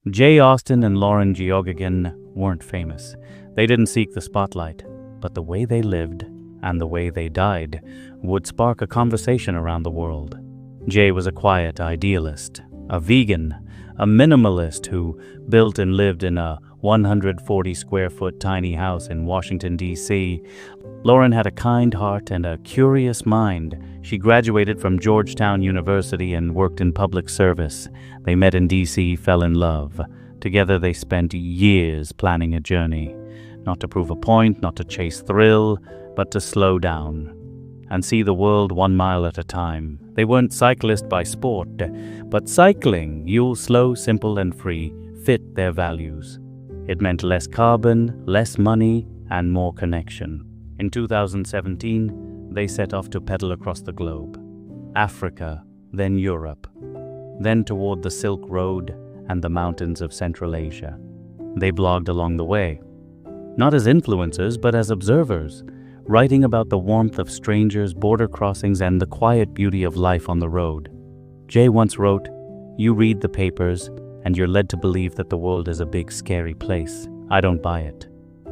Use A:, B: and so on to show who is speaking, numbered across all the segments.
A: Austin and Lauren Geoghegan weren't famous. They didn't seek the spotlight, but the way they lived and the way they died would spark a conversation around the world. Jay was a quiet idealist, a vegan, a minimalist who built and lived in a 140 square foot tiny house in Washington, D.C. Lauren had a kind heart and a curious mind. She graduated from Georgetown University and worked in public service. They met in D.C., fell in love. Together they spent years planning a journey. Not to prove a point, not to chase thrill, but to slow down and see the world 1 mile at a time. They weren't cyclists by sport, but cycling, slow, simple, and free, fit their values. It meant less carbon, less money, and more connection. In 2017, they set off to pedal across the globe. Africa, then Europe, then toward the Silk Road and the mountains of Central Asia. They blogged along the way, not as influencers, but as observers, writing about the warmth of strangers, border crossings, and the quiet beauty of life on the road. Jay once wrote, "You read the papers, and you're led to believe that the world is a big, scary place. I don't buy it."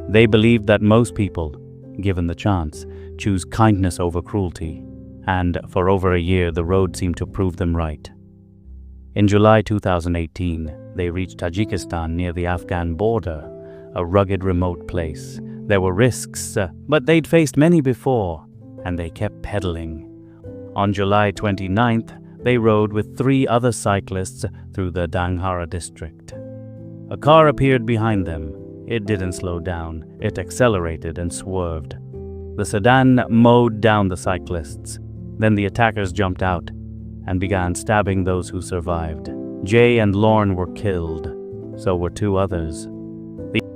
A: They believed that most people, given the chance, choose kindness over cruelty, and for over a year the road seemed to prove them right. In July 2018, they reached Tajikistan near the Afghan border, a rugged, remote place. There were risks, but they'd faced many before, and they kept pedaling. On July 29th, they rode with 3 other cyclists through the Danghara district. A car appeared behind them. It didn't slow down. It accelerated and swerved. The sedan mowed down the cyclists. Then the attackers jumped out and began stabbing those who survived. Jay and Lauren were killed. So were 2 others.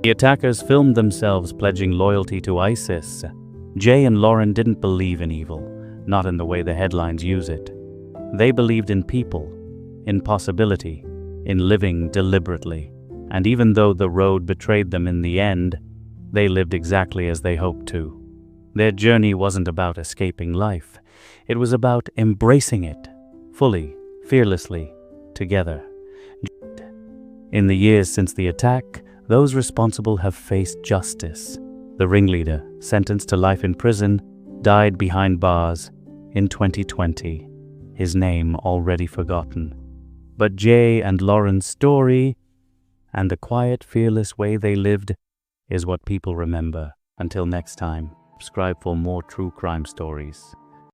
A: The attackers filmed themselves pledging loyalty to ISIS. Jay and Lauren didn't believe in evil, not in the way the headlines use it. They believed in people, in possibility, in living deliberately. And even though the road betrayed them in the end, they lived exactly as they hoped to. Their journey wasn't about escaping life. It was about embracing it, fully, fearlessly, together. In the years since the attack, those responsible have faced justice. The ringleader, sentenced to life in prison, died behind bars in 2020. His name already forgotten. But Jay and Lauren's story and the quiet, fearless way they lived is what people remember. Until next time, subscribe for more true crime stories.